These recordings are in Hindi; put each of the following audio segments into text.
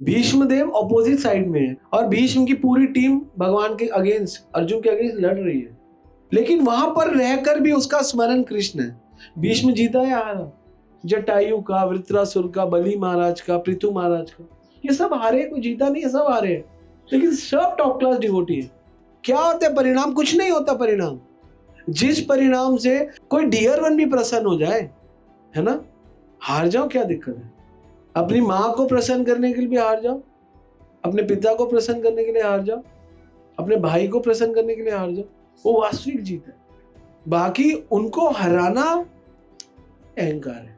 भीष्म देव ऑपोजिट साइड में है और भीष्म की पूरी टीम भगवान के अगेंस्ट, अर्जुन के अगेंस्ट लड़ रही है, लेकिन वहां पर रहकर भी उसका स्मरण कृष्ण है। भीष्म जीता है हारा? जटायु का, वृत्रासुर का, बलि महाराज का, पृथु महाराज का, ये सब हारे, कोई जीता नहीं है, सब हारे हैं, लेकिन सब टॉप क्लास डिवोटी है। क्या होता है परिणाम? कुछ नहीं होता परिणाम। जिस परिणाम से कोई डियर वन भी प्रसन्न हो जाए, है ना, हार जाओ, क्या दिक्कत है? अपनी माँ को प्रसन्न करने के लिए भी हार जाओ, अपने पिता को प्रसन्न करने के लिए हार जाओ, अपने भाई को प्रसन्न करने के लिए हार जाओ, वो वास्तविक जीत है। बाकी उनको हराना अहंकार है।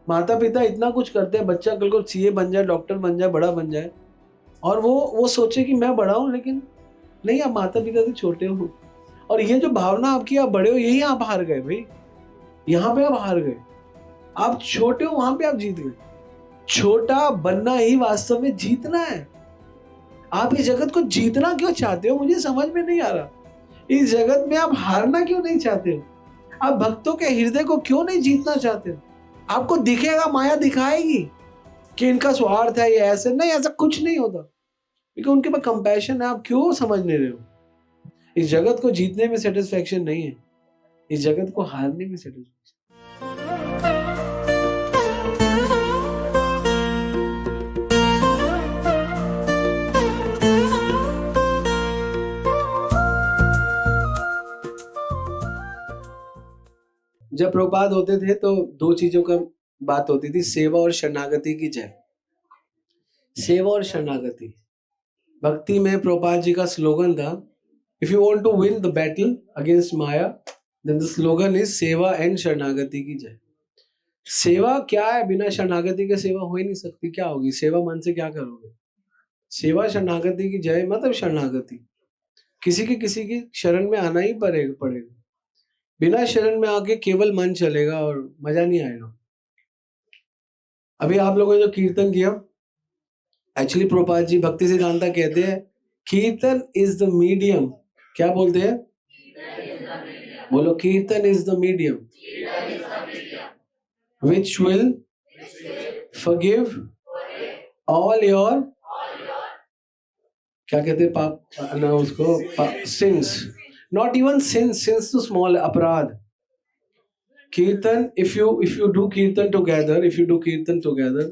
माता पिता इतना कुछ करते हैं, बच्चा कल को सीए बन जाए, डॉक्टर बन जाए, बड़ा बन जाए, और वो सोचे कि मैं बड़ा हूं, लेकिन नहीं, आप माता पिता से छोटे हो। और ये जो भावना आपकी, आप बड़े हो, यही आप हार गए भाई, यहाँ पे आप हार गए। आप छोटे हो, वहां पे आप जीत गए। छोटा बनना ही वास्तव में जीतना है। आप इस जगत को जीतना क्यों चाहते हो, मुझे समझ में नहीं आ रहा। इस जगत में आप हारना क्यों नहीं चाहते हो? आप भक्तों के हृदय को क्यों नहीं जीतना चाहते हो? आपको दिखेगा, माया दिखाएगी कि इनका स्वार्थ है, ये ऐसे नहीं, ऐसा कुछ नहीं होता, क्योंकि उनके पास कंपैशन है। आप क्यों समझ नहीं रहे हो? इस जगत को जीतने में सेटिस्फेक्शन नहीं है, इस जगत को हारने में सेटिस्फेक्शन। जब प्रभुपाद होते थे तो दो चीजों का बात होती थी, सेवा और शरणागति की जय। सेवा और शरणागति। भक्ति में प्रभुपाद जी का स्लोगन था, if you want to win the battle against Maya, then the slogan is seva and sharanagati की जय। सेवा क्या है? बिना शरणागति के सेवा हो ही नहीं सकती। क्या होगी सेवा? मन से क्या करोगे? सेवा शरणागति की जय मतलब शरणागति, किसी की शरण में आना ही पड़ेगा। बिना शरण में आके केवल मन चलेगा और मजा नहीं आएगा। अभी आप लोगों ने जो कीर्तन किया, एक्चुअली प्रभुपाद जी भक्ति सिद्धांता कहते हैं कीर्तन इज द मीडियम। क्या बोलते हैं? बोलो, कीर्तन is the medium which will forgive all your, क्या कहते हैं, पाप ना, उसको सिंस, नॉट इवन सिंस तो स्मॉल, अपराध। कीर्तन, इफ यू डू कीर्तन टुगेदर,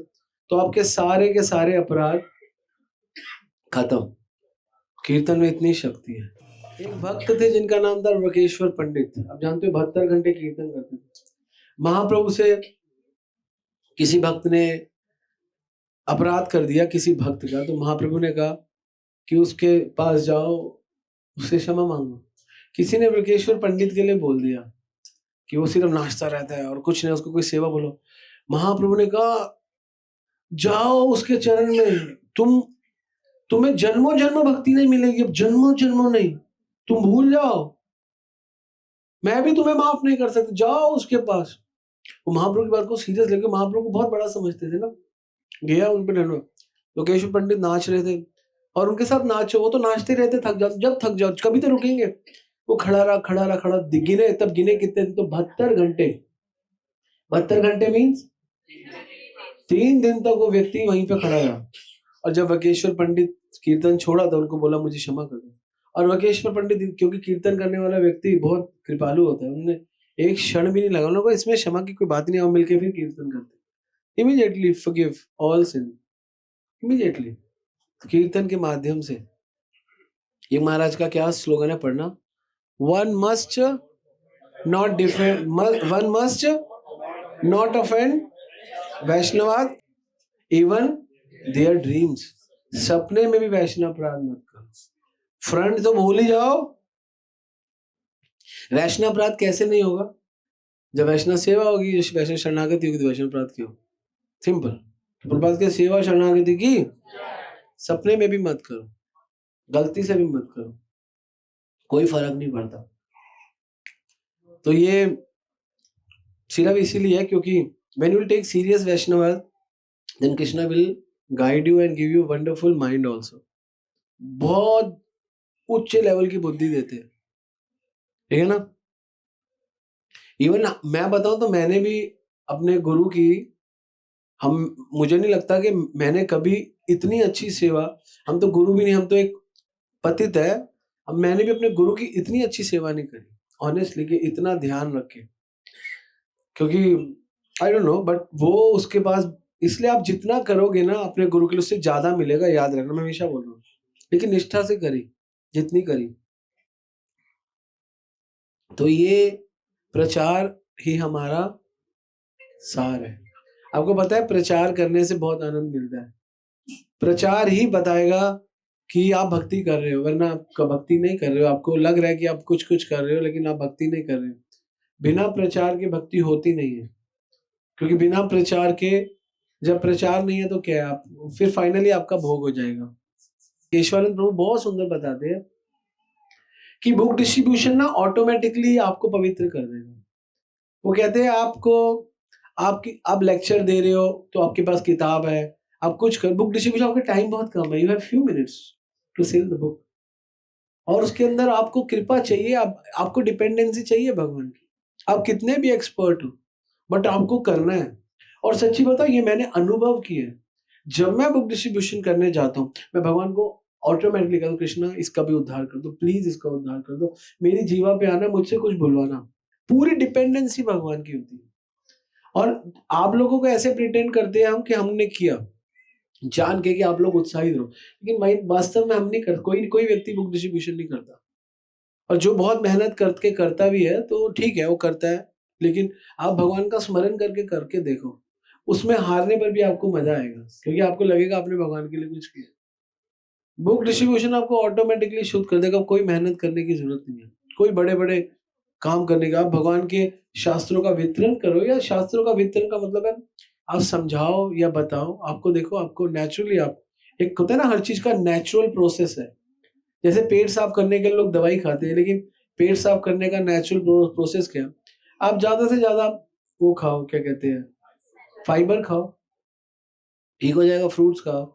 तो आपके सारे के सारे अपराध खत्म। कीर्तन में इतनी शक्ति है। एक भक्त थे जिनका नाम था वकेश्वर पंडित। आप जानते हो 72 घंटे कीर्तन करते थे। महाप्रभु से किसी भक्त ने अपराध कर दिया किसी भक्त का, तो महाप्रभु ने कहा कि उसके पास जाओ, उससे क्षमा मांगो। किसी ने वकेश्वर पंडित के लिए बोल दिया कि वो सिर्फ नाचता रहता है और कुछ नहीं, उसको कोई सेवा बोलो। महाप्रभु ने कहा जाओ उसके चरण में, तुम्हें जन्मों जन्म भक्ति नहीं मिलेगी, अब जन्मों नहीं, तुम भूल जाओ, मैं भी तुम्हें माफ नहीं कर सकता, जाओ उसके पास। वो महाप्रभु की बात को सीरियस लेके, महाप्रभु को बहुत बड़ा समझते थे ना, गया उन पे डंडो। लोकेश्वर पंडित नाच रहे थे और उनके साथ नाचो, वो तो नाचते रहते, थक जाओ, जब थक जाओ कभी तो रुकेंगे। वो खड़ा गिने, तब गिने कितने, तो 72 घंटे। 72 घंटे मीन्स 3 दिन तक वो व्यक्ति वहीं पे खड़ा रहा। और जब वकेश्वर पंडित कीर्तन छोड़ा तो उनको बोला मुझे क्षमा कर दो। और वकेश्वर पंडित, क्योंकि कीर्तन करने वाला व्यक्ति बहुत कृपालु होता है, उन्होंने एक क्षण भी नहीं लगा, उन्होंने कहा इसमें क्षमा की कोई बात नहीं, हम मिलकर फिर कीर्तन करते। इमीडिएटली फॉरगिव ऑल सिन, इमीडिएटली कीर्तन के माध्यम से। ये महाराज का क्या स्लोगन है, पढ़ना, one must not defend, one must not offend Vaishnavas even their dreams. सपने में भी वैष्णव अपराध मत करो। फ्रंट तो भूल ही जाओ। वैष्णव अपराध कैसे नहीं होगा? जब वैष्णव सेवा होगी, वैष्णव शरणागति होगी, तो वैष्णव अपराध क्यों? सिंपल। प्रभुपाद के सेवा शरणागति की, सपने में भी मत करो, गलती से भी मत करो, कोई फर्क नहीं पड़ता। तो ये सिर्फ इसीलिए है क्योंकि when you will take serious Vaishnava, then Krishna will guide you and give you wonderful mind also. बहुत उच्च लेवल की बुद्धि देते हैं, ठीक है ना। इवन मैं बताऊं तो मैंने भी अपने गुरु की मुझे नहीं लगता कि मैंने कभी इतनी अच्छी सेवा, हम तो गुरु भी नहीं, हम तो एक पतित है, अब मैंने भी अपने गुरु की इतनी अच्छी सेवा नहीं करी ऑनेस्टली, कि इतना ध्यान रख के, क्योंकि आई डोंट नो, बट वो उसके पास, इसलिए आप जितना करोगे ना अपने गुरु के लिए उससे ज्यादा मिलेगा, याद रखना, मैं हमेशा बोल रहा हूँ, लेकिन निष्ठा से करी जितनी करी। तो ये प्रचार ही हमारा सार है। आपको पता है प्रचार करने से बहुत आनंद मिलता है, प्रचार ही बताएगा कि आप भक्ति कर रहे हो, वरना आप भक्ति नहीं कर रहे हो, आपको लग रहा है कि आप कुछ कुछ कर रहे हो लेकिन आप भक्ति नहीं कर रहे हो। बिना प्रचार के भक्ति होती नहीं है, क्योंकि बिना प्रचार के, जब प्रचार नहीं है तो क्या है, आप फिर फाइनली आपका भोग हो जाएगा। ईश्वरानंद प्रभु बहुत सुंदर बताते हैं कि बुक डिस्ट्रीब्यूशन ना ऑटोमेटिकली आपको पवित्र कर देगा। वो कहते हैं आपको, आप लेक्चर दे रहे हो तो आपके पास किताब है, आप कुछ कर, बुक डिस्ट्रीब्यूशन आपका टाइम बहुत कम है, you have few minutes to sell the book, और उसके अंदर आपको कृपा चाहिए, आपको डिपेंडेंसी चाहिए भगवान की। आप कितने भी एक्सपर्ट हो, बट आपको करना है। और सच्ची बताओ, ये मैंने अनुभव किया है, जब मैं बुक डिस्ट्रीब्यूशन करने जाता हूँ, मैं भगवान को ऑटोमेटिकली कहता हूँ, कृष्णा इसका भी उद्धार कर दो, प्लीज इसका उद्धार कर दो, मेरी जीवा पे आना, मुझसे कुछ बुलवाना। पूरी डिपेंडेंसी भगवान की होती है। और आप लोगों को ऐसे प्रिटेंड करते हैं हम कि हमने किया, जान के कि आप लोग उत्साहित हो, लेकिन वास्तव में हम नहीं कर, कोई व्यक्ति बुक डिस्ट्रीब्यूशन नहीं करता। और जो बहुत मेहनत करके करता भी है तो ठीक है, वो करता है, लेकिन आप भगवान का स्मरण करके करके देखो, उसमें हारने पर भी आपको मजा आएगा, क्योंकि आपको लगेगा आपने भगवान के लिए कुछ किया। बुक डिस्ट्रीब्यूशन आपको ऑटोमेटिकली शुद्ध कर देगा, कोई मेहनत करने की जरूरत नहीं है, कोई बड़े बड़े काम करने का। आप भगवान के शास्त्रों का वितरण करो, या शास्त्रों का वितरण का मतलब है आप समझाओ या बताओ, आपको देखो, आपको नेचुरली, आप एक होता है ना, हर चीज का नेचुरल प्रोसेस है। जैसे पेट साफ करने के लिए लोग दवाई खाते हैं, लेकिन पेट साफ करने का नेचुरल प्रोसेस क्या, आप ज्यादा से ज्यादा वो खाओ, क्या कहते हैं, फाइबर खाओ, ठीक हो जाएगा, फ्रूट्स खाओ,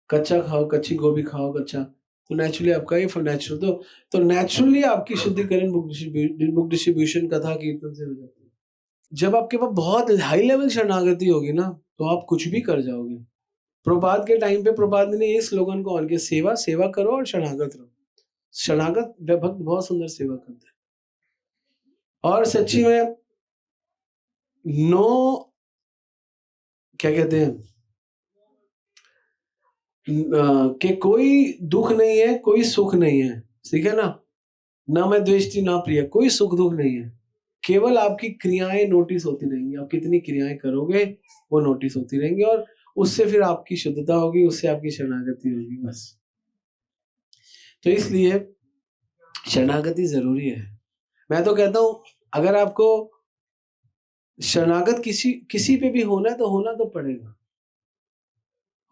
कच्चा खाओ, कच्ची गोभी खाओ कच्चा, तो नेचुरली आपका ये नेचुरल, तो नेचुरली आपकी शुद्धिकरण बुक डिस्ट्रीब्यूशन कथा कीर्तन से हो जाती है। जब आपके पास बहुत हाई लेवल शरणागति होगी ना, तो आप कुछ भी कर जाओगे। प्रभात के टाइम पे प्रभात ने ये स्लोगन को ऑन किया, सेवा सेवा करो और शरणागत रहो। शरणागत भक्त बहुत सुंदर सेवा करते हैं, और सच्ची में नो, क्या कहते हैं, कि कोई दुख नहीं है, कोई सुख नहीं है, ठीक है ना, ना मैं द्वेष्टि ना प्रिय, कोई सुख दुख नहीं है, केवल आपकी क्रियाएं नोटिस होती रहेंगी, आप कितनी क्रियाएं करोगे वो नोटिस होती रहेंगी, और उससे फिर आपकी शुद्धता होगी, उससे आपकी शरणागति होगी, बस। तो इसलिए शरणागति जरूरी है। मैं तो कहता हूं, अगर आपको शरणागत किसी पे भी होना है तो होना तो पड़ेगा,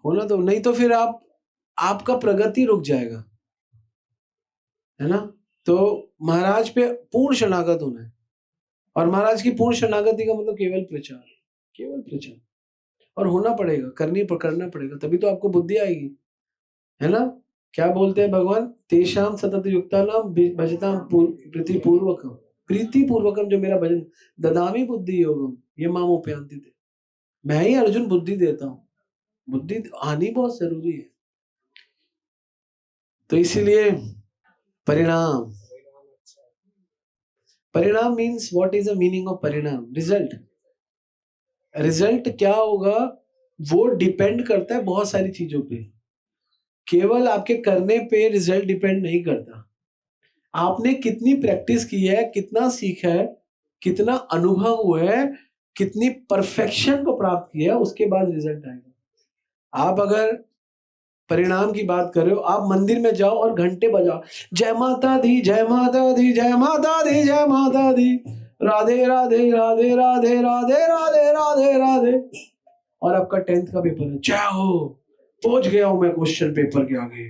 होना तो, नहीं तो फिर आपका प्रगति रुक जाएगा, है ना। तो महाराज पे पूर्ण शरणागत होना है, और महाराज की पूर्ण शरणागति का मतलब केवल प्रचार, केवल प्रचार, और होना पड़ेगा, करना पड़ेगा, तभी तो आपको बुद्धि आएगी, है ना। क्या बोलते हैं भगवान, तेषाम सतत युक्ता नाम भजताम प्रीति पूर्वकम, प्रीति पूर्वकम जो मेरा भजन, ददामी बुद्धि योगम ये माम उपयांति थे, मैं ही अर्जुन बुद्धि देता हूँ, बुद्धि आनी बहुत जरूरी है। तो इसीलिए परिणाम, परिणाम means what is the meaning of परिणाम, रिजल्ट। रिजल्ट क्या होगा वो डिपेंड करता है बहुत सारी चीजों पे, केवल आपके करने पे रिजल्ट डिपेंड नहीं करता। आपने कितनी प्रैक्टिस की है, कितना सीखा है, कितना अनुभव हुआ है, कितनी परफेक्शन को प्राप्त किया है, उसके बाद रिजल्ट आएगा। आप अगर परिणाम की बात कर रहे हो, आप मंदिर में जाओ और घंटे बजाओ, जय माता दी जय माता दी जय माता दी जय माता दी, राधे राधे राधे राधे राधे राधे राधे राधे, और आपका 10th का पेपर है, जय हो पहुंच गया हूं मैं क्वेश्चन पेपर के आगे,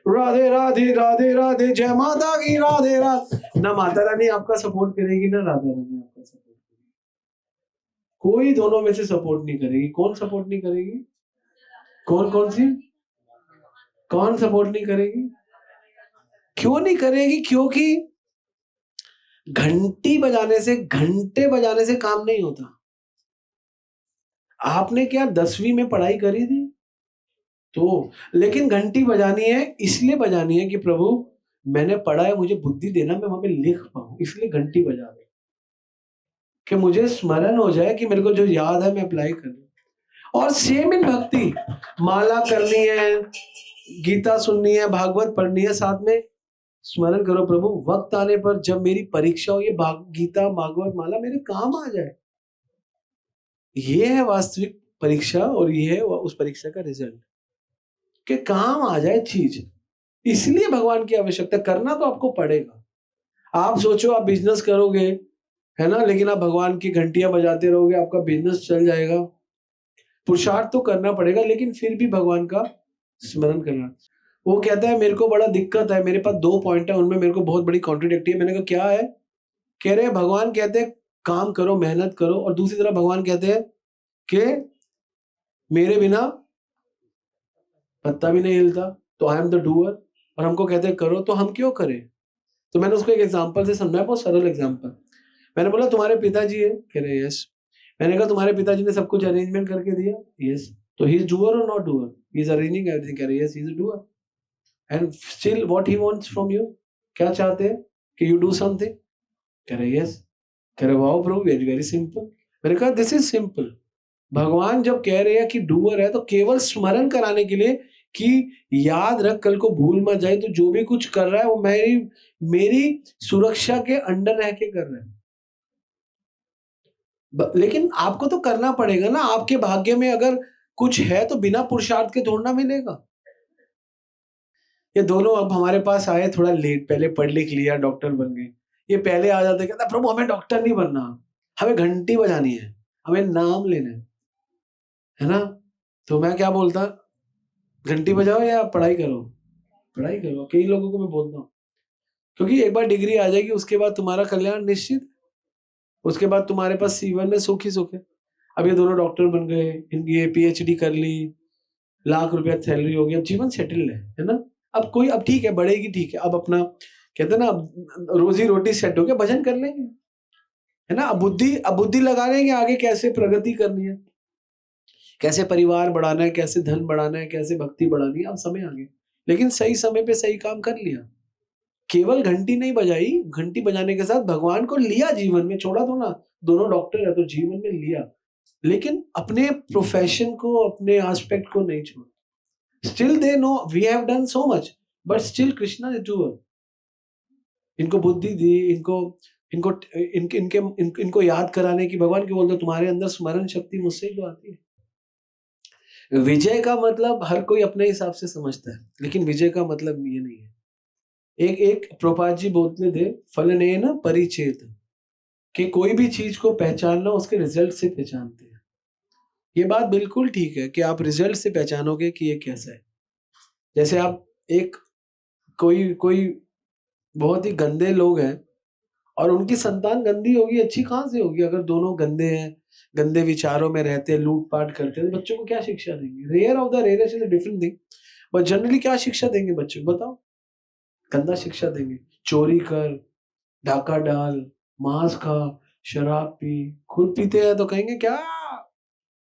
राधे राधे राधे राधे जय माता की राधे राधे, ना माता रानी आपका सपोर्ट करेगी ना राधा रानी आपका सपोर्ट करेगी, कोई दोनों में से सपोर्ट नहीं करेगी। कौन सपोर्ट नहीं करेगी, कौन सपोर्ट नहीं करेगी, क्यों नहीं करेगी, क्योंकि घंटे बजाने से काम नहीं होता। आपने क्या 10वीं में पढ़ाई करी थी? तो लेकिन घंटी बजानी है, इसलिए बजानी है कि प्रभु मैंने पढ़ा है, मुझे बुद्धि देना, मैं वहां पे लिख पाऊं, इसलिए घंटी बजा रहे कि मुझे स्मरण हो जाए कि मेरे को जो याद है मैं अप्लाई कर लूं। और सेम इन भक्ति, माला करनी है, गीता सुननी है, भागवत पढ़नी है, साथ में स्मरण करो प्रभु वक्त आने पर जब मेरी परीक्षा हो, ये गीता भागवत माला मेरे काम आ जाए। ये है वास्तविक परीक्षा और ये है उस परीक्षा का रिजल्ट, कि काम आ जाए चीज। इसलिए भगवान की आवश्यकता, करना तो आपको पड़ेगा। आप सोचो आप बिजनेस करोगे, है ना, लेकिन आप भगवान की घंटियां बजाते रहोगे, आपका बिजनेस चल जाएगा। पुरुषार्थ तो करना पड़ेगा, लेकिन फिर भी भगवान का स्मरण करना। वो कहता है मेरे को बड़ा दिक्कत है, मेरे पास 2 पॉइंट है, उनमें मेरे को बहुत बड़ी कॉन्ट्रडिक्टी है। मैंने कहा क्या है? कह रहे हैं भगवान कहते हैं काम करो, मेहनत करो, और दूसरी तरफ भगवान कहते हैं कि मेरे बिना पत्ता भी नहीं हिलता, तो आई एम द डूअर। और हमको कहते हैं करो, तो हम क्यों करें? तो मैंने उसको एक एग्जांपल से समझाया, बहुत सरल एग्जांपल। मैंने बोला तुम्हारे पिताजी है? कह रहे यस। मैंने कहा तुम्हारे पिताजी ने सब कुछ अरेंजमेंट करके दिया? यस। तो ही इज डूअर और not doer? He is arranging everything. कह रहे yes, he is doer. And still what he wants from you, क्या चाहते हैं कि यू डू समथिंग? कह रहे यस। कह रहे वाओ प्रभु, वेरी वेरी सिंपल। मैंने कहा दिस इज सिंपल। भगवान जब कह रहे हैं कि डूअर है, तो केवल स्मरण कराने के लिए कि याद रख, कल को भूल मत जाए, तो जो भी कुछ कर रहा है वो मेरी मेरी सुरक्षा के अंडर रह के कर रहा है। लेकिन आपको तो करना पड़ेगा ना। आपके भाग्य में अगर कुछ है तो बिना पुरुषार्थ के थोड़ा मिलेगा। ये दोनों अब हमारे पास आए थोड़ा लेट, पहले पढ़ लिख लिया, डॉक्टर बन गए। ये पहले आ जाते, कहता प्रभु हमें डॉक्टर नहीं बनना, हमें घंटी बजानी है, हमें नाम लेना है ना। तो मैं क्या बोलता, घंटी बजाओ या पढ़ाई करो? पढ़ाई करो। कई लोगों को मैं बोलता हूँ, क्योंकि एक बार डिग्री आ जाएगी उसके बाद तुम्हारा कल्याण निश्चित। उसके बाद तुम्हारे पास जीवन में सुख ही सुख है। अब ये दोनों डॉक्टर बन गए, इनकी ये पीएचडी कर ली, लाख रुपया सैलरी हो गई, अब जीवन सेटल है ना। अब कोई, अब ठीक है बढ़ेगी, ठीक है, अब अपना कहते हैं ना, अब रोजी रोटी सेट हो गया, भजन कर लेंगे, है ना। अब बुद्धि लगा लेंगे आगे कैसे प्रगति करनी है, कैसे परिवार बढ़ाना है, कैसे धन बढ़ाना है, कैसे भक्ति बढ़ानी है। अब समय आ गया, लेकिन सही समय पे सही काम कर लिया। केवल घंटी नहीं बजाई, घंटी बजाने के साथ भगवान को लिया जीवन में, छोड़ा तो ना। दोनों डॉक्टर है तो जीवन में लिया, लेकिन अपने प्रोफेशन को, अपने एस्पेक्ट को नहीं छोड़ा। Still they know we have done so much, but still Krishna is doer. इनको बुद्धि दी, इनको इनको इनके इनके इनको याद कराने की। भगवान क्यों बोलते तुम्हारे अंदर स्मरण शक्ति मुझसे ही तो आती है। विजय का मतलब हर कोई अपने हिसाब से समझता है, लेकिन विजय का मतलब ये नहीं है। एक एक प्रभुपाद जी बोलते थे फलनेन परिचेत, कि कोई भी चीज को पहचानना उसके रिजल्ट से पहचानते हैं। ये बात बिल्कुल ठीक है कि आप रिजल्ट से पहचानोगे कि ये कैसा है। जैसे आप एक कोई कोई बहुत ही गंदे लोग हैं और उनकी संतान गंदी होगी, अच्छी कहां से होगी? अगर दोनों गंदे हैं, गंदे विचारों में रहते हैं, लूटपाट करते हैं, तो बच्चों को क्या शिक्षा देंगे? Rare of the rarest is a different thing, but generally क्या शिक्षा देंगे बच्चों को? बताओ। गंदा शिक्षा देंगे, चोरी कर, डाका डाल, मांस खा, शराब पी। खुद पीते हैं तो कहेंगे क्या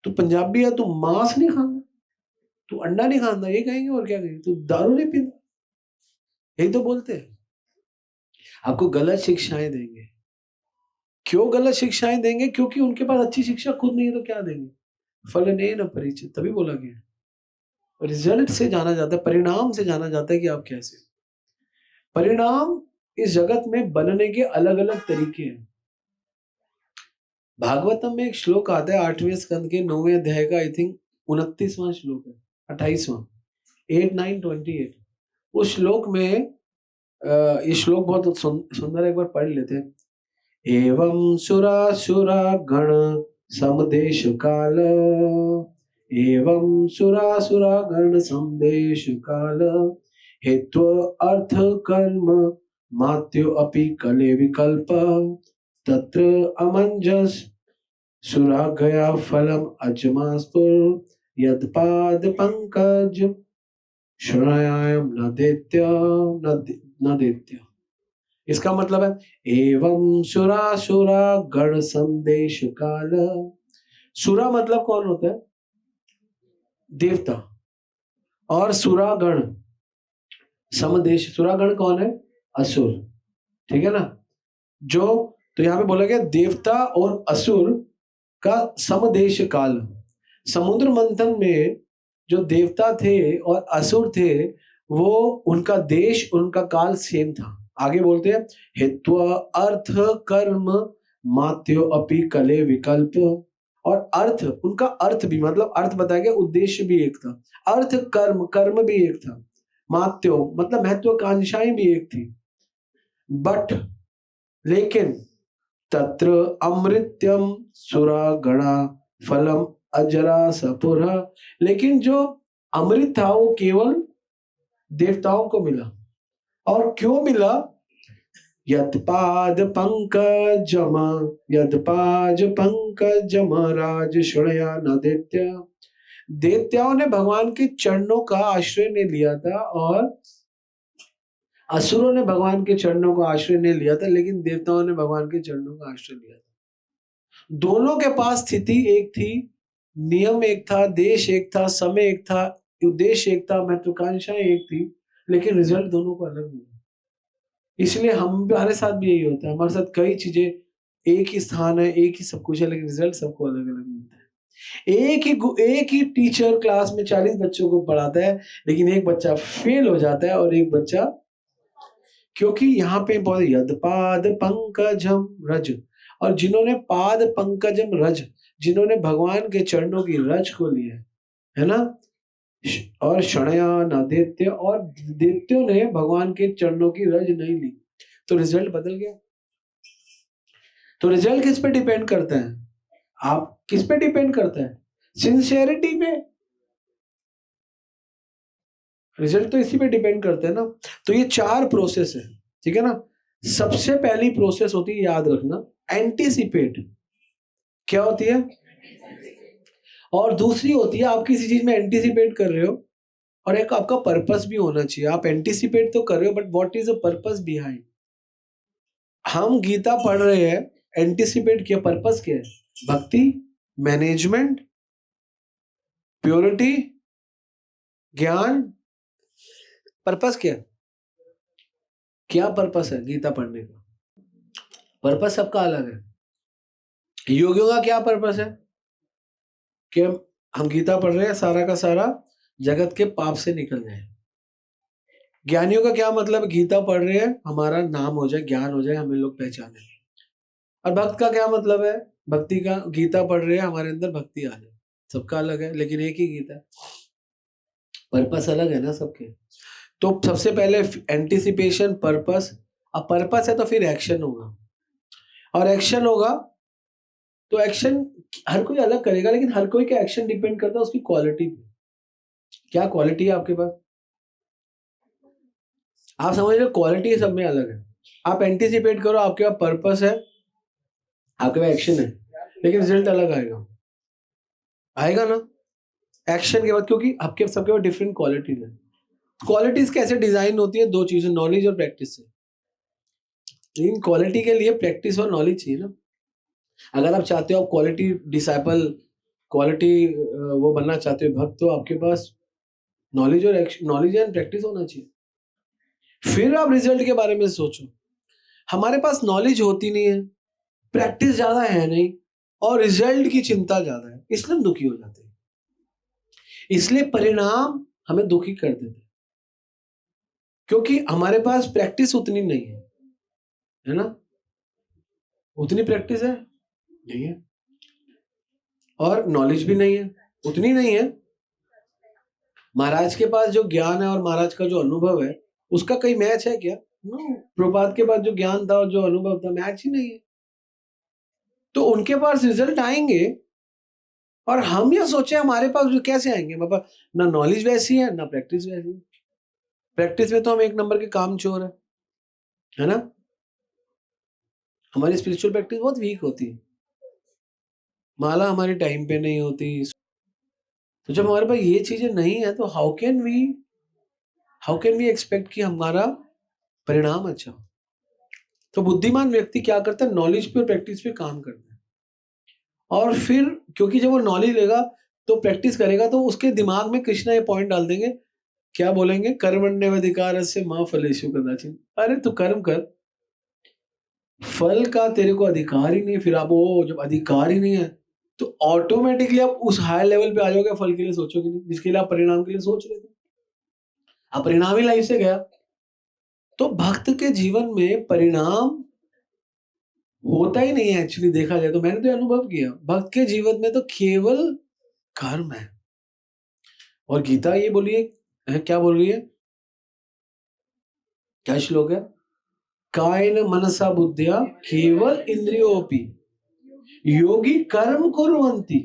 तू पंजाबी है, तू मांस नहीं खाता, तू अंडा नहीं खाता, ये कहेंगे। और क्या कहेंगे? तू दारू नहीं पीता, यही तो बोलते हैं। आपको गलत शिक्षाएं देंगे। क्यों गलत शिक्षाएं देंगे? क्योंकि उनके पास अच्छी शिक्षा खुद नहीं है, तो क्या देंगे? फल नहीं न परिचित, तभी बोला गया। रिजल्ट से जाना जाता है, परिणाम से जाना जाता है कि आप कैसे। परिणाम इस जगत में बनने के अलग अलग तरीके हैं। भागवतम में एक श्लोक आता है 8वें स्कंद के 9वें अध्याय का, आई थिंक 29वां श्लोक है, 28वां, 8, 9, 28। उस श्लोक में ये श्लोक बहुत सुंदर, एक बार पढ़ लेते हैं। एवं सुरासुरा गण समदेश काल, एवं सुरासुरा गण समदेश काल, हेत्व अर्थ कर्म मात्यो अपि कले विकल्प, तत्र अमंजस सुरा गया फलम अजमास्तुर, यदपाद पंकज शरणायम न देत्य न देत्य। इसका मतलब है एवं सुरा सुरा गण संदेश काल, सुरा मतलब कौन होता है? देवता। और सुरागण समदेश, सुरागण कौन है? असुर। ठीक है ना? जो, तो यहां पे बोला गया देवता और असुर का समदेश काल। समुद्र मंथन में जो देवता थे और असुर थे, वो उनका देश, उनका काल सेम था। आगे बोलते हैं हित्वा अर्थ कर्म मात्यो अपि कले विकल्प। और अर्थ, उनका अर्थ भी, मतलब अर्थ बताया गया, उद्देश्य भी एक था। अर्थ कर्म, कर्म भी एक था। मात्यो मतलब महत्वाकांक्षाएं भी एक थी। बट लेकिन तत्र अमृत्यम सुरा गणा फलम अजरा सपुर। लेकिन जो अमृत था वो केवल देवताओं को मिला। और क्यों मिला? यत्पाद पंकजम, यत्पाज पंकजम राज शृणया न दैत्य। दैत्याओं ने भगवान के चरणों का आश्रय नहीं लिया था, और असुरों ने भगवान के चरणों का आश्रय नहीं लिया था, लेकिन देवताओं ने भगवान के चरणों का आश्रय लिया था। दोनों के पास स्थिति एक थी, नियम एक था, देश एक था, समय एक था, उद्देश्य एक था, महत्वाकांक्षाएं एक थी, लेकिन रिजल्ट दोनों को अलग मिला। इसलिए हमारे साथ भी यही होता है, हमारे साथ कई चीजें, एक ही स्थान है, एक ही सब कुछ है, लेकिन रिजल्ट सबको अलग अलग मिलता है। एक ही टीचर क्लास में 40 बच्चों को पढ़ाता है, लेकिन एक बच्चा फेल हो जाता है और एक बच्चा, क्योंकि यहाँ पे बहुत यदपाद पंकजम रज, और जिन्होंने पाद पंकजम रज, जिन्होंने भगवान के चरणों की रज को लिया है ना, और क्षणया न दैत्य, और दैत्यों ने भगवान के चरणों की रज नहीं ली, तो रिजल्ट बदल गया। तो रिजल्ट किस पे डिपेंड करता है? आप किस पे डिपेंड करता है? सिंसियरिटी पे। रिजल्ट तो इसी पे डिपेंड करते हैं ना। तो ये 4 प्रोसेस है, ठीक है ना। सबसे पहली प्रोसेस होती है, याद रखना, एंटीसिपेट। क्या होती है? और दूसरी होती है, आप किसी चीज में एंटीसिपेट कर रहे हो, और एक आपका पर्पस भी होना चाहिए। आप एंटीसिपेट तो कर रहे हो, but what is the purpose behind? हम गीता पढ़ रहे हैं, एंटीसिपेट किया, पर्पस क्या है? भक्ति, मैनेजमेंट, प्योरिटी, ज्ञान। पर्पस क्या है? क्या पर्पस है गीता पढ़ने का? पर्पस सबका अलग है। योगियों का क्या पर्पस है? कि हम गीता पढ़ रहे हैं, सारा का सारा जगत के पाप से निकल जाए। ज्ञानियों का क्या मतलब? गीता पढ़ रहे हैं, हमारा नाम हो जाए, ज्ञान हो जाए, हमें लोग पहचाने। और भक्त का क्या मतलब है? भक्ति का, गीता पढ़ रहे हैं, हमारे अंदर भक्ति आ जाए। सबका अलग है, लेकिन एक ही गीता है, पर्पस अलग है ना सबके। तो सबसे पहले एंटिसिपेशन, पर्पस। अब पर्पस है तो फिर एक्शन होगा, और एक्शन होगा तो एक्शन हर कोई अलग करेगा, लेकिन हर कोई का एक्शन डिपेंड करता है उसकी क्वालिटी पे। क्या क्वालिटी है आपके पास? आप समझ रहे हो, क्वालिटी सब में अलग है। आप एंटिसिपेट करो, आपके पास पर्पस है, आपके पास एक्शन है, लेकिन रिजल्ट अलग आएगा। आएगा ना एक्शन के बाद, क्योंकि आपके सबके पास डिफरेंट क्वालिटीज है। क्वालिटीज कैसे डिजाइन होती है? 2 चीजें, नॉलेज और प्रैक्टिस से। लेकिन क्वालिटी के लिए प्रैक्टिस और नॉलेज चाहिए ना। अगर आप चाहते हो आप क्वालिटी डिसाइपल, क्वालिटी वो बनना चाहते हो भक्त, तो आपके पास नॉलेज और नॉलेज एंड प्रैक्टिस होना चाहिए। फिर आप रिजल्ट के बारे में सोचो। हमारे पास नॉलेज होती नहीं है, प्रैक्टिस ज्यादा है नहीं, और रिजल्ट की चिंता ज्यादा है, इसलिए हम दुखी हो जाते हैं। इसलिए परिणाम हमें दुखी कर देते हैं, क्योंकि हमारे पास प्रैक्टिस उतनी नहीं है ना। उतनी प्रैक्टिस है नहीं है, और नॉलेज भी नहीं है, उतनी नहीं है। महाराज के पास जो ज्ञान है और महाराज का जो अनुभव है, उसका कहीं मैच है क्या? नो। प्रभुपाद के पास जो ज्ञान था और जो अनुभव था, मैच ही नहीं है। तो उनके पास रिजल्ट आएंगे, और हम ये सोचे हमारे पास कैसे आएंगे? बाबा, ना नॉलेज वैसी है, ना प्रैक्टिस वैसी है। प्रैक्टिस में तो हम एक नंबर के काम चोर है ना। हमारी स्पिरिचुअल प्रैक्टिस बहुत वीक होती है, माला हमारी टाइम पे नहीं होती। तो जब हमारे पास ये चीजें नहीं है, तो हाउ कैन वी एक्सपेक्ट कि हमारा परिणाम अच्छा हो? तो बुद्धिमान व्यक्ति क्या करता है? नॉलेज पे और प्रैक्टिस पे काम करता है, और फिर क्योंकि जब वो नॉलेज लेगा तो प्रैक्टिस करेगा, तो उसके दिमाग में कृष्णा ये पॉइंट डाल देंगे, क्या बोलेंगे, कर्मण्येवाधिकारस्य मा फलेषु कदाचिन। अरे तू कर्म कर, फल का तेरे को अधिकार ही नहीं है। फिर आप वो जब अधिकार ही नहीं है तो ऑटोमेटिकली आप उस हाई लेवल पे आ जाओगे, फल के लिए सोचोगे नहीं, जिसके लिए आप परिणाम के लिए सोच रहे थे। अब परिणाम ही लाइफ से गया। तो भक्त के जीवन में परिणाम होता ही नहीं है एक्चुअली, देखा जाए तो। मैंने तो अनुभव किया, भक्त के जीवन में तो केवल कर्म है। और गीता ये बोलिए क्या बोल रही है, क्या श्लोक है, कायेन मनसा बुद्धिया केवल इंद्रियोपि योगी कर्म कुर्वन्ति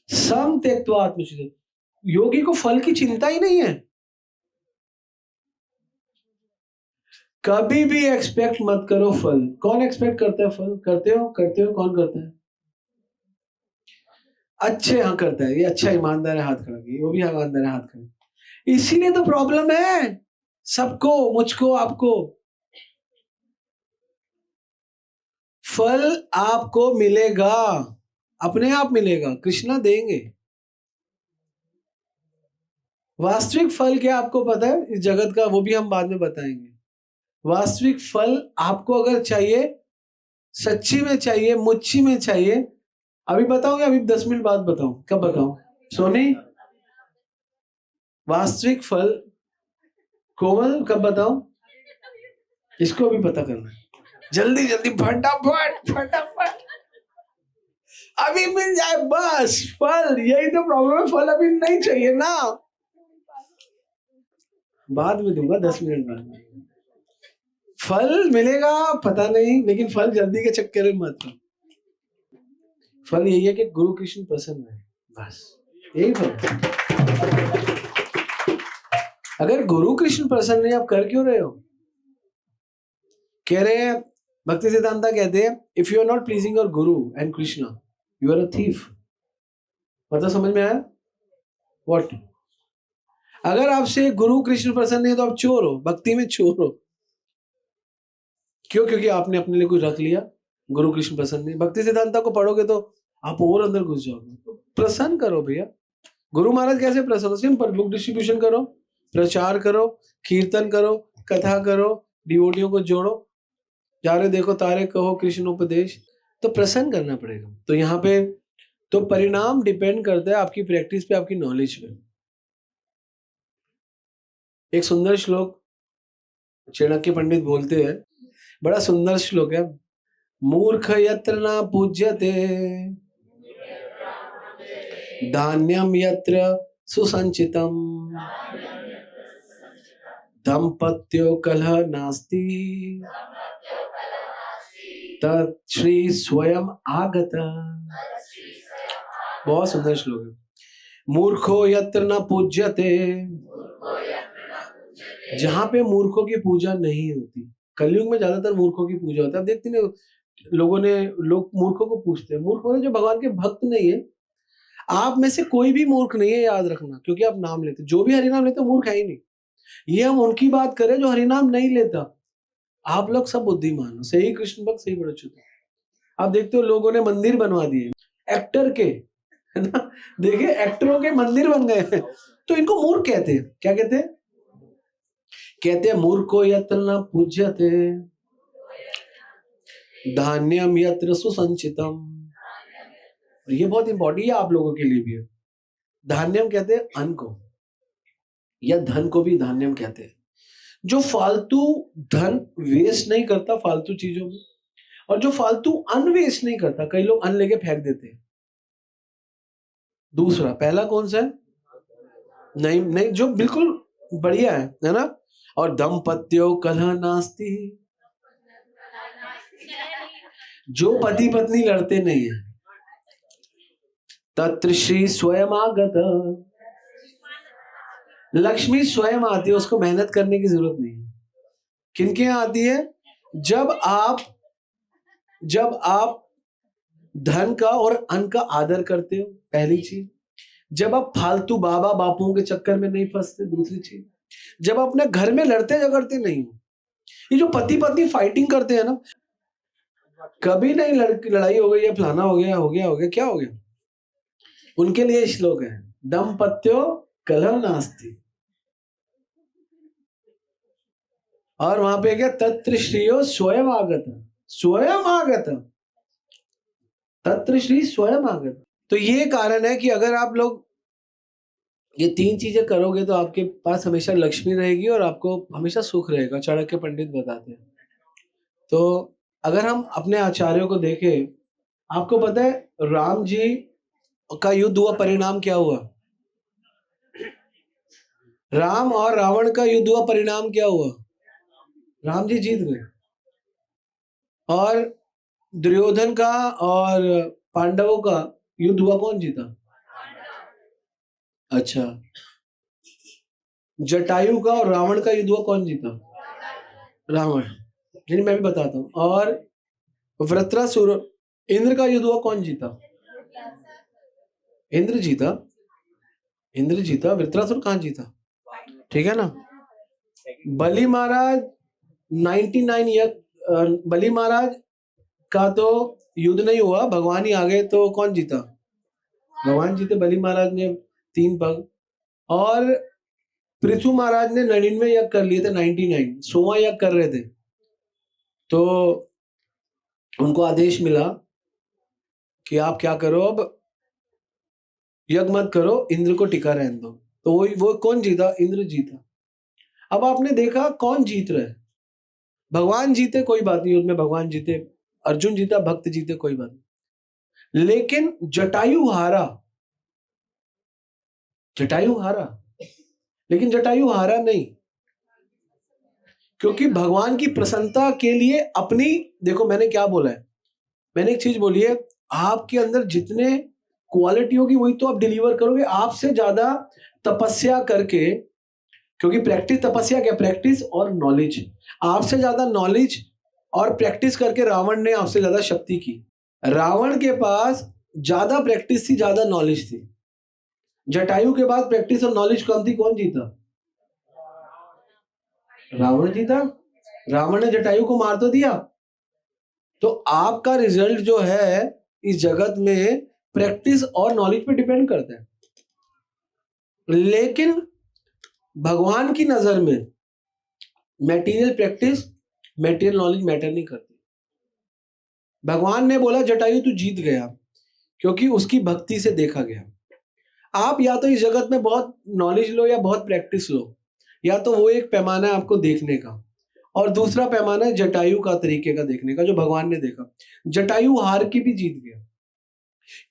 सम त्यक्त्वा आत्मचित। योगी को फल की चिंता ही नहीं है। कभी भी एक्सपेक्ट मत करो फल। कौन एक्सपेक्ट करता है फल? करते हो कौन करता है? अच्छे, हाँ करता है, ये अच्छा ईमानदार है, हाथ खड़ा किया, वो भी ईमानदार है, हाथ खड़ा। इसीलिए तो प्रॉब्लम है सबको, मुझको, आपको। फल आपको मिलेगा, अपने आप मिलेगा, कृष्णा देंगे। वास्तविक फल क्या आपको पता है इस जगत का? वो भी हम बाद में बताएंगे। वास्तविक फल आपको अगर चाहिए, सच्ची में चाहिए, मुच्ची में चाहिए, अभी बताऊं या अभी 10 मिनट बाद बताऊं? कब बताऊं सोनी? वास्तविक फल कोमल कब बताऊं? इसको भी पता करना है, जल्दी जल्दी, फटाफट फटाफट, अभी मिल जाए बस फल। यही तो प्रॉब्लम है, फल अभी नहीं चाहिए ना, बाद में दूंगा 10 मिनट बाद। फल मिलेगा पता नहीं, लेकिन फल जल्दी के चक्कर में मत। फल यही है कि गुरु कृष्ण प्रसन्न है, बस यही फल। अगर गुरु कृष्ण प्रसन्न नहीं, आप कर क्यों रहे हो? कह रहे हैं, भक्ति सिद्धांता कहते हैं, if you are not pleasing your guru and Krishna you are a thief. मतलब समझ में आया? व्हाट? अगर आपसे गुरु कृष्ण प्रसन्न नहीं है तो आप चोर हो, भक्ति में चोर हो। क्यों? क्योंकि आपने अपने लिए कुछ रख लिया। गुरु कृष्ण प्रसन्न नहीं। भक्ति सिद्धांता को पढ़ोगे तो आप और अंदर घुस जाओगे। तो प्रसन्न करो भैया। गुरु महाराज कैसे प्रसन्न? सिंपल, बुक डिस्ट्रीब्यूशन करो, प्रचार करो, कीर्तन करो, कथा करो, डिवोटियों को जोड़ो, जारे देखो तारे कहो कृष्ण उपदेश। तो प्रसन्न करना पड़ेगा। तो यहाँ पे तो परिणाम डिपेंड करता है आपकी प्रैक्टिस पे, आपकी नॉलेज पे। एक सुंदर श्लोक चाणक्य पंडित बोलते हैं, बड़ा सुंदर श्लोक है, मूर्ख यत्र न पूज्यते धान्यम यत्र सुसंचितम दंपत्यो कलह नास्ति तत् श्री स्वयं आगत। बहुत सुंदर श्लोक है। मूर्खो यत्र न पूज्यते, जहां पे मूर्खों की पूजा नहीं होती। कलयुग में ज्यादातर मूर्खों की पूजा होता है। आप देखते हैं लोग मूर्खों को पूछते हैं। मूर्ख होते जो भगवान के भक्त नहीं है। आप में से कोई भी मूर्ख नहीं है, याद रखना, क्योंकि आप नाम लेते, जो भी हरिनाम लेते मूर्ख है ही नहीं। ये हम उनकी बात करें जो हरिनाम नहीं लेता। आप लोग सब बुद्धिमान हो, सही कृष्ण भक्त, सही बड़े चुके। आप देखते हो लोगों ने मंदिर बनवा दिए एक्टर के, है ना? देखिए एक्टरों के मंदिर बन गए हैं, तो इनको मूर्ख कहते हैं। क्या कहते हैं? कहते हैं मूर्खो यत्र न पूज्यते धान्यम यत्र सुसंचितम। ये बहुत इंपॉर्टेंट है आप लोगों के लिए भी है। धान्यम कहते हैं अन्न को, या धन को भी धान्यम कहते हैं। जो फालतू धन वेस्ट नहीं करता फालतू चीजों में, और जो फालतू अन्न वेस्ट नहीं करता। कई लोग अन्न लेके फेंक देते हैं। दूसरा, पहला कौन सा है? नहीं नहीं, जो बिल्कुल बढ़िया है ना? और दंपत्यो कलह नास्ति, जो पति पत्नी लड़ते नहीं है। तत्र श्री स्वयं आगत, लक्ष्मी स्वयं आती है, उसको मेहनत करने की जरूरत नहीं है। किनके यहां आती है? जब आप धन का और अन्न का आदर करते हो, पहली चीज। जब आप फालतू बाबा बापुओं के चक्कर में नहीं फंसते, दूसरी चीज। जब अपने घर में लड़ते झगड़ते नहीं हो। ये जो पति पत्नी फाइटिंग करते हैं ना, कभी नहीं लड़ाई हो गई या फलाना हो गया क्या हो गया। उनके लिए श्लोक है, दंपत्यो कलह नास्ति। और वहां पे क्या, तत्र श्रीयो स्वयं आगत, स्वयं आगत, तत्र श्री स्वयं आगत। तो ये कारण है कि अगर आप लोग ये 3 चीजें करोगे तो आपके पास हमेशा लक्ष्मी रहेगी और आपको हमेशा सुख रहेगा, चाणक्य पंडित बताते हैं। तो अगर हम अपने आचार्यों को देखें, आपको पता है राम जी का युद्ध हुआ, परिणाम क्या हुआ? राम और रावण का युद्ध हुआ, परिणाम क्या हुआ? राम जी जीत गए। और दुर्योधन का और पांडवों का युद्ध हुआ, कौन जीता? अच्छा, जटायु का और रावण का युद्ध हुआ, कौन जीता? रावण। नहीं, मैं भी बताता हूं। और वृत्रासुर इंद्र का युद्ध हुआ, कौन जीता? इंद्र जीता, इंद्र जीता, वृत्रासुर कहां जीता? ठीक है ना। बलि महाराज 99 ईयर, बलि महाराज का तो युद्ध नहीं हुआ, भगवान ही आ गए, तो कौन जीता? भगवान जीते। बलि महाराज ने 3 पग, और पृथु महाराज ने 99 यज्ञ कर लिए थे, 99 100वां यज्ञ कर रहे थे, तो उनको आदेश मिला कि आप क्या करो, अब यज्ञ मत करो, इंद्र को टिका रहने दो। तो वो कौन जीता? इंद्र जीता। अब आपने देखा कौन जीत रहा है? भगवान जीते, कोई बात नहीं, उसमें भगवान जीते, अर्जुन जीता, भक्त जीते, कोई बात नहीं। लेकिन जटायु हारा, जटायु हारा, लेकिन जटायु हारा नहीं, क्योंकि भगवान की प्रसन्नता के लिए अपनी, देखो मैंने क्या बोला है, मैंने एक चीज बोली है, आपके अंदर जितने क्वालिटी होगी वही तो आप डिलीवर करोगे। आपसे ज्यादा तपस्या करके, क्योंकि प्रैक्टिस, तपस्या क्या? प्रैक्टिस और नॉलेज। आपसे ज्यादा नॉलेज और प्रैक्टिस करके रावण ने आपसे ज्यादा शक्ति की। रावण के पास ज्यादा प्रैक्टिस थी, ज्यादा नॉलेज थी। जटायु के बाद प्रैक्टिस और नॉलेज कम थी, कौन जीता? रावण जीता। रावण ने जटायु को मार तो दिया। तो आपका रिजल्ट जो है इस जगत में प्रैक्टिस और नॉलेज पे डिपेंड करता है। लेकिन भगवान की नजर में material practice, material knowledge matter नहीं करती। भगवान ने बोला जटायु तू जीत गया, क्योंकि उसकी भक्ति से देखा गया। आप या तो इस जगत में बहुत नॉलेज लो या बहुत प्रैक्टिस लो, या तो वो एक पैमाना है आपको देखने का, और दूसरा पैमाना है जटायु का तरीके का देखने का, जो भगवान ने देखा। जटायु हार के भी जीत गया,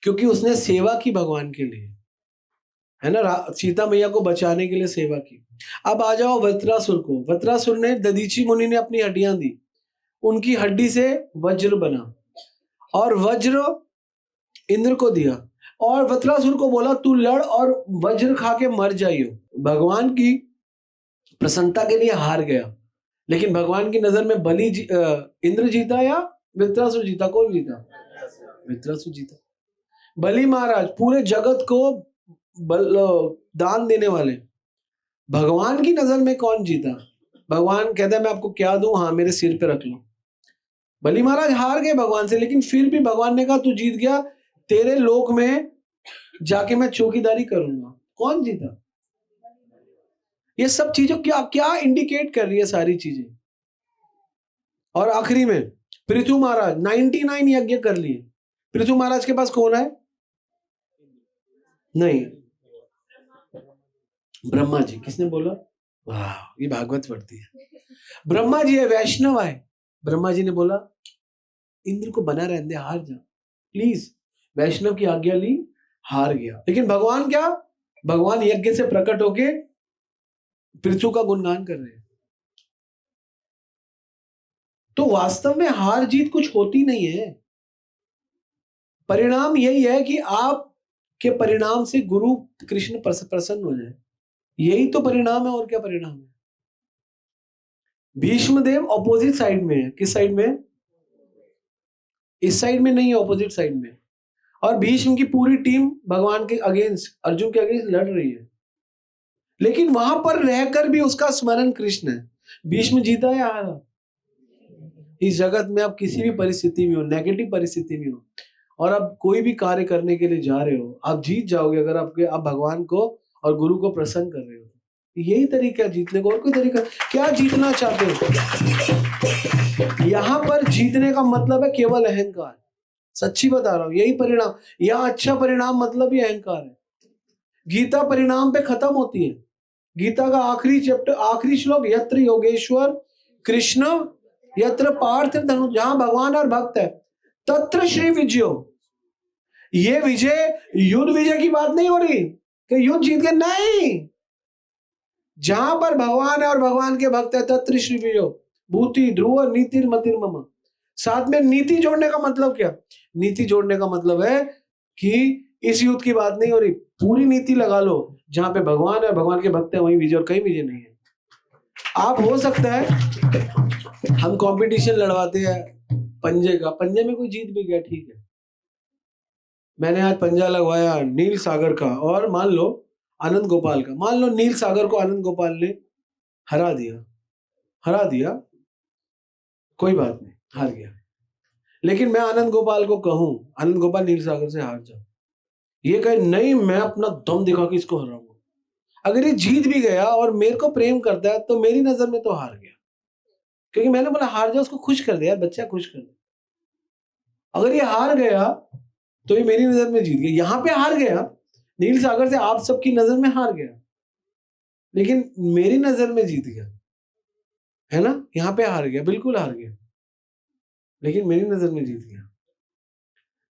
क्योंकि उसने सेवा की भगवान के लिए, है ना, सीता मैया को बचाने के लिए सेवा की। अब आ जाओ वृत्रासुर को। वृत्रासुर ने, दधीची मुनि ने अपनी हड्डियां दी, उनकी हड्डी से वज्र बना, और वज्र इंद्र को दिया, और वृत्रासुर को बोला तू लड़ और वज्र खा के मर जाइयो। भगवान की प्रसन्नता के लिए हार गया, लेकिन भगवान की नजर में इंद्र जीता या वृत्रासुर जीता? कौन जीता? वृत्रासुर जीता। बलि महाराज पूरे जगत को दान देने वाले, भगवान की नजर में कौन जीता? भगवान कहता है मैं आपको क्या दूं, हाँ मेरे सिर पे रख लो। बलि महाराज हार गए भगवान से, लेकिन फिर भी भगवान ने कहा तू जीत गया, तेरे लोक में जाके मैं चौकीदारी करूंगा। कौन जीता? ये सब चीजों क्या क्या इंडिकेट कर रही है सारी चीजें। और आखिरी में पृथु महाराज 99 यज्ञ कर लिए। पृथु महाराज के पास कौन है? नहीं, ब्रह्मा जी। किसने बोला? वाह, ये भागवत पढ़ती है। ब्रह्मा जी है, वैष्णव है। ब्रह्मा जी ने बोला इंद्र को बना रहने दे, हार जा प्लीज। वैष्णव की आज्ञा ली, हार गया। लेकिन भगवान क्या, भगवान यज्ञ से प्रकट होके पृथु का गुणगान कर रहे हैं। तो वास्तव में हार जीत कुछ होती नहीं है। परिणाम यही है कि आप के परिणाम से गुरु कृष्ण प्रसन्न हो जाए, यही तो परिणाम है। और क्या परिणाम है? भीष्मदेव ऑपोजिट साइड में है। किस साइड में? इस साइड में नहीं है, ऑपोजिट साइड में। और भीष्म की पूरी टीम भगवान के अगेंस्ट, अर्जुन के अगेंस्ट लड़ रही है, लेकिन वहां पर रहकर भी उसका स्मरण कृष्ण है। भीष्म जीता या हारा? इस जगत में आप किसी भी परिस्थिति में हो, नेगेटिव परिस्थिति में हो, और आप कोई भी कार्य करने के लिए जा रहे हो, आप जीत जाओगे अगर आप भगवान को और गुरु को प्रसन्न कर रहे हो। यही तरीका है जीतने का, और कोई तरीका। क्या जीतना चाहते हो? यहां पर जीतने का मतलब है केवल अहंकार। सच्ची बता रहा हूं, यही परिणाम, यहां अच्छा परिणाम मतलब ही अहंकार है। गीता परिणाम पे खत्म होती है। गीता का आखिरी चैप्टर, आखिरी श्लोक, यत्र योगेश्वर कृष्ण यत्र पार्थ धनु, जहां भगवान और भक्त है तत्र श्री विजयो। ये विजय युद्ध विजय की बात नहीं हो रही कि युद्ध जीत के, नहीं। जहां पर भगवान है और भगवान के भक्त है तत्र श्री विजयो भूति ध्रुव नीतिर मतिर मम। साथ में नीति जोड़ने का मतलब क्या? नीति जोड़ने का मतलब है कि इस युद्ध की बात नहीं हो रही, पूरी नीति लगा लो, जहां पे भगवान है भगवान के भक्त है वहीं विजय, और कहीं विजय नहीं है। आप हो सकता है हम कंपटीशन लड़वाते हैं पंजे का, पंजे में कोई जीत भी गया, ठीक है। मैंने आज पंजा लगवाया नील सागर का और मान लो आनंद गोपाल का, मान लो नील सागर को आनंद गोपाल ने हरा दिया, कोई बात नहीं, हार गया। लेकिन मैं आनंद गोपाल को कहूं आनंद गोपाल नील सागर से हार जाओ, ये कहे नहीं मैं अपना दम दिखा के इसको हराऊंगा, अगर ये जीत भी गया और मेरे को प्रेम करता है तो मेरी नजर में तो हार गया, क्योंकि मैंने बोला हार जाओ, उसको खुश कर दिया, बच्चा खुश कर दिया। अगर ये हार गया तो ये मेरी नजर में जीत गया। यहां पे हार गया नील सागर से, आप सबकी नजर में हार गया, लेकिन मेरी नजर में जीत गया, है ना। यहां पे हार गया, बिल्कुल हार गया, लेकिन मेरी नजर में जीत गया।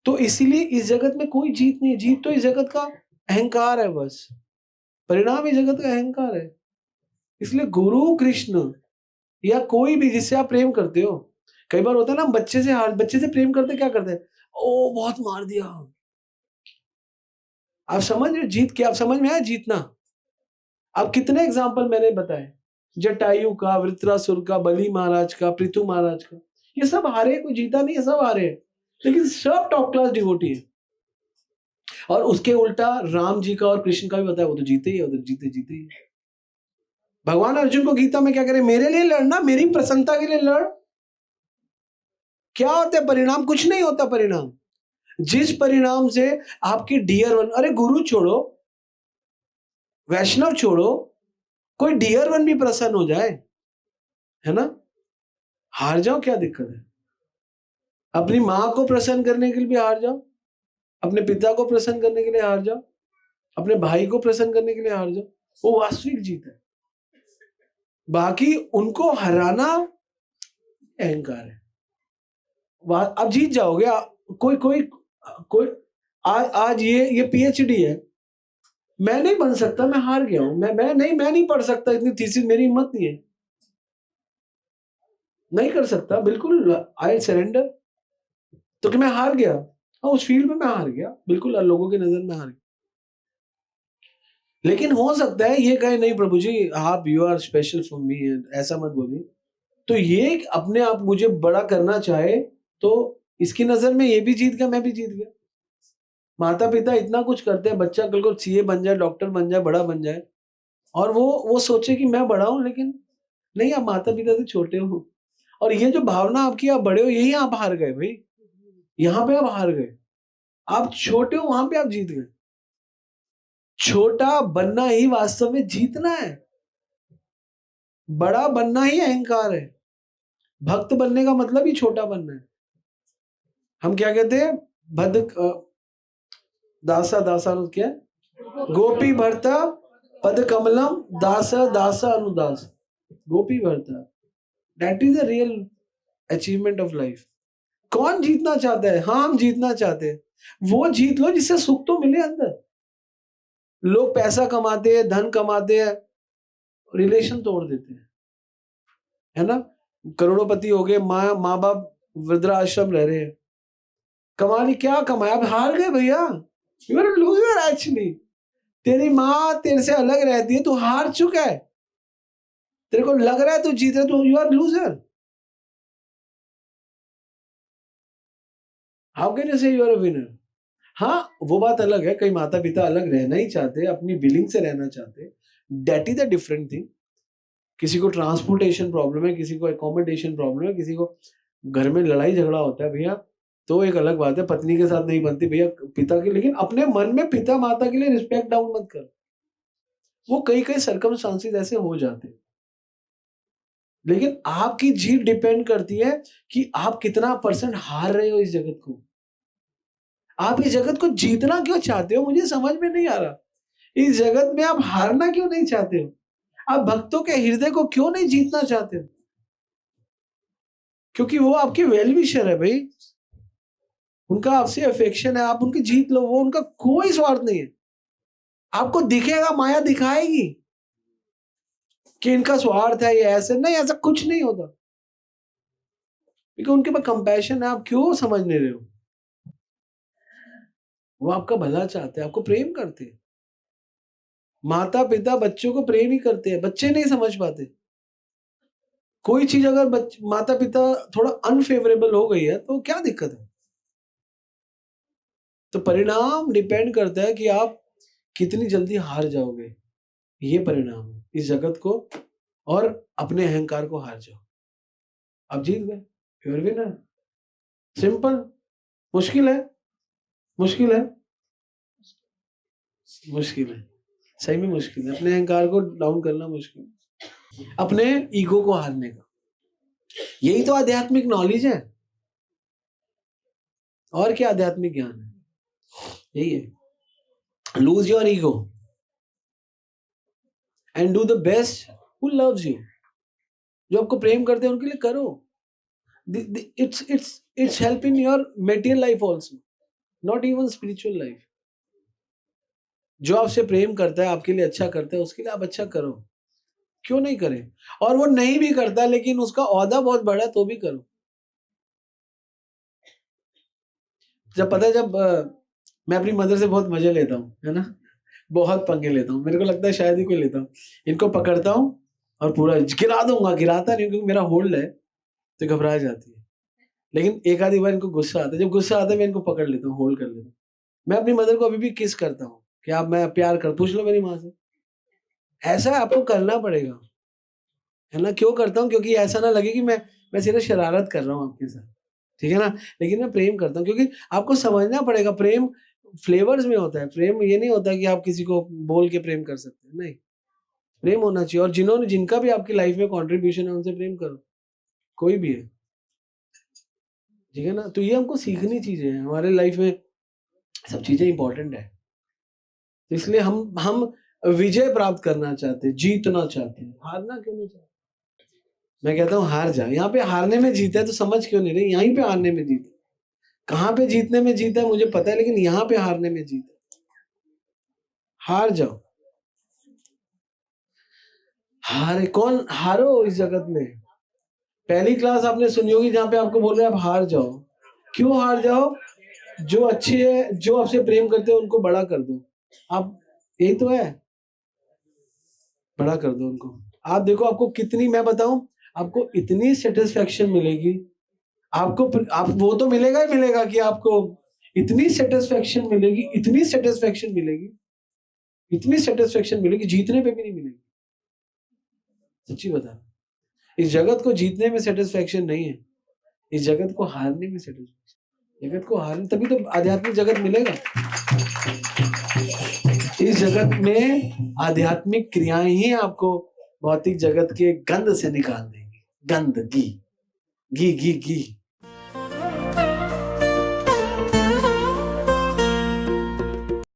तो इसीलिए इस जगत में कोई जीत नहीं, जीत तो इस जगत का अहंकार है, बस परिणाम इस जगत का अहंकार है। इसलिए गुरु कृष्ण या कोई भी जिससे आप प्रेम करते हो, कई बार होता है ना, बच्चे से प्रेम करते क्या करते हैं, ओ बहुत मार दिया। आप समझ रहे हो जीत क्या? आप समझ में आया जीतना? अब कितने एग्जाम्पल मैंने बताए, जटायु का, वृत्रासुर का, बलि महाराज का, पृथु महाराज का, ये सब हारे, कोई जीता नहीं है, सब हारे हैं, लेकिन सब टॉप क्लास डिवोटी है। और उसके उल्टा राम जी का और कृष्ण का भी बताया, वो तो जीते ही है, उधर जीते ही। भगवान अर्जुन को गीता में क्या करे, मेरे लिए लड़ना, मेरी प्रसन्नता के लिए लड़। क्या होता है परिणाम? कुछ नहीं होता परिणाम। जिस परिणाम से आपके डियर वन, अरे गुरु छोड़ो, वैष्णव छोड़ो, कोई डियर वन भी प्रसन्न हो जाए, है ना, हार जाओ, क्या दिक्कत है? अपनी मां को प्रसन्न करने के लिए भी हार जाओ, अपने पिता को प्रसन्न करने के लिए हार जाओ, अपने भाई को प्रसन्न करने के लिए हार जाओ, वो वास्तविक जीत है। बाकी उनको हराना अहंकार है। अब जीत जाओगे। कोई कोई कोई आज ये पीएचडी है, मैं नहीं बन सकता, मैं हार गया हूं, मैं नहीं पढ़ सकता, इतनी थीसिस मेरी हिम्मत नहीं है, नहीं कर सकता, बिल्कुल आई सरेंडर। तो कि मैं हार गया, हाँ उस फील्ड में मैं हार गया, बिल्कुल लोगों की नजर में हार गया। लेकिन हो सकता है ये कहे नहीं प्रभु जी आप you are special for me, ऐसा मत बोलिए। तो ये अपने आप मुझे बड़ा करना चाहे तो इसकी नजर में ये भी जीत गया, मैं भी जीत गया। माता पिता इतना कुछ करते हैं, बच्चा कल को सीए बन जाए, डॉक्टर बन जाए, बड़ा बन जाए, और वो सोचे कि मैं बड़ा हूं, लेकिन नहीं, आप माता पिता से छोटे हो। और ये जो भावना आपकी, आप बड़े हो, यही आप हार गए भाई, यहां पे आप हार गए। आप छोटे हो, वहां पे आप जीत गए। छोटा बनना ही वास्तव में जीतना है, बड़ा बनना ही अहंकार है। भक्त बनने का मतलब ही छोटा बनना है। हम क्या कहते हैं, भद दासा दासा क्या, गोपी भरता पद कमलम दासा दासा अनुदास, गोपी भरता, that is the real achievement of life. कौन जीतना चाहता है? हाँ हम जीतना चाहते हैं, वो जीत लो जिससे सुख तो मिले अंदर। लोग पैसा कमाते हैं, धन कमाते हैं, रिलेशन तोड़ देते हैं, है ना। करोड़पति हो गए, माँ बाप वृद्धाश्रम रह रहे हैं, कमा ली, क्या कमाया, अब हार गए भैया, यू आर लूजर एक्चुअली। तेरी माँ तेरे से अलग रहती है, तू हार चुका है, तेरे को लग रहा है तू जीत रहा, तू you are loser. How can you say you are a winner? हाँ वो बात अलग है, कई माता पिता अलग रहना ही चाहते, अपनी बिलिंग से रहना चाहते, that is a different thing. किसी को ट्रांसपोर्टेशन प्रॉब्लम है, किसी को एकोमोडेशन प्रॉब्लम है, किसी को घर में लड़ाई झगड़ा होता है भैया, तो एक अलग बात है, पत्नी के साथ नहीं बनती भैया, पिता की, लेकिन अपने मन में पिता माता के लिए रिस्पेक्ट डाउन मत कर। वो कई कई सर्कमस्टांसेस ऐसे हो जाते हैं, लेकिन आपकी जीत डिपेंड करती है कि आप कितना परसेंट हार रहे हो इस जगत को। आप इस जगत को जीतना क्यों चाहते हो, मुझे समझ में नहीं आ रहा। इस जगत में आप हारना क्यों नहीं चाहते हो? आप भक्तों के हृदय को क्यों नहीं जीतना चाहते हो? क्योंकि वो आपके वेल विशर है भाई, उनका आपसे अफेक्शन है, आप उनकी जीत लो, वो उनका कोई स्वार्थ नहीं है। आपको दिखेगा, माया दिखाएगी कि इनका स्वार्थ है, ये ऐसे नहीं, ऐसा कुछ नहीं होता, क्योंकि उनके पास कंपैशन है। आप क्यों समझ नहीं रहे हो? वो आपका भला चाहते हैं, आपको प्रेम करते हैं। माता पिता बच्चों को प्रेम ही करते हैं, बच्चे नहीं समझ पाते। कोई चीज अगर माता पिता थोड़ा अनफेवरेबल हो गई है तो क्या दिक्कत है? तो परिणाम डिपेंड करता है कि आप कितनी जल्दी हार जाओगे। ये परिणाम है इस जगत को और अपने अहंकार को हार जाओ, आप जीत गए, यू आर विनर। सिंपल। मुश्किल है, मुश्किल है, मुश्किल है, सही में मुश्किल है। अपने अहंकार को डाउन करना मुश्किल है, अपने ईगो को हारने का। यही तो आध्यात्मिक नॉलेज है, और क्या आध्यात्मिक ज्ञान है? यही है, lose your ego and do the best who loves you. जो आपको प्रेम करते हैं उनके लिए करो। It's help in your material life also, not even spiritual life. जो आपसे प्रेम करता है, आपके लिए अच्छा करता है, उसके लिए आप अच्छा करो, क्यों नहीं करें? और वो नहीं भी करता लेकिन उसका ओहदा बहुत बड़ा है तो भी करो। जब पता है, जब मैं अपनी मदर से बहुत मजे लेता हूँ, है ना, बहुत पंगे लेता हूँ, मेरे को लगता है शायद ही कोई लेता हूँ। इनको पकड़ता हूँ और पूरा गिरा दूंगा, गिराता नहीं क्योंकि मेरा होल्ड है तो घबरा जाती है। लेकिन एक आधी बार इनको गुस्सा आता है, जब गुस्सा आता है मैं इनको पकड़ लेता हूँ, होल्ड कर लेता हूँ। मैं अपनी मदर को अभी भी किस करता हूँ कि आप, मैं प्यार कर, पूछ लो मेरी माँ से। ऐसा आपको करना पड़ेगा, है ना। क्यों करता हूँ? क्योंकि ऐसा ना लगे कि मैं सिर्फ शरारत कर रहा हूँ आपके साथ, ठीक है ना। लेकिन मैं प्रेम करता हूँ, क्योंकि आपको समझना पड़ेगा, प्रेम फ्लेवर्स में होता है। प्रेम ये नहीं होता कि आप किसी को बोल के प्रेम कर सकते हैं, नहीं। प्रेम होना चाहिए, और जिनका भी आपकी लाइफ में कंट्रीब्यूशन है उनसे प्रेम करो, कोई भी है, ठीक है ना। तो ये हमको सीखनी चीजें हैं हमारे लाइफ में, सब चीजें इंपॉर्टेंट है। तो इसलिए हम विजय प्राप्त करना चाहते हैं, जीतना चाहते हैं, हारना क्यों नहीं चाहते? मैं कहता हूँ हार जा, यहाँ पे हारने में जीता है तो समझ क्यों नहीं रही? यहीं पे हारने में जीता, कहाँ पे जीतने में जीता है मुझे पता है, लेकिन यहाँ पे हारने में जीता। हार जाओ, हारे कौन? हारो इस जगत में। पहली क्लास आपने सुनी होगी जहां पे आपको बोल रहे हैं आप हार जाओ। क्यों हार जाओ? जो अच्छे है, जो आपसे प्रेम करते हैं उनको बड़ा कर दो आप, यही तो है, बड़ा कर दो उनको। आप देखो, आपको कितनी, मैं बताऊं, आपको इतनी सेटिस्फेक्शन मिलेगी, आप वो तो मिलेगा ही मिलेगा कि आपको इतनी सेटिस्फेक्शन मिलेगी, इतनी सेटिस्फेक्शन मिलेगी, इतनी सेटिस्फेक्शन मिलेगी, जीतने पे भी नहीं मिलेगी। सच्ची बता, इस जगत को जीतने में सेटिस्फेक्शन नहीं है, इस जगत को हारने में सेटिस्फेक्शन। जगत को हारने, तभी तो आध्यात्मिक जगत मिलेगा। इस जगत में आध्यात्मिक क्रियाएं ही आपको भौतिक जगत के गंध से निकाल देंगी। गंध, घी घी घी घी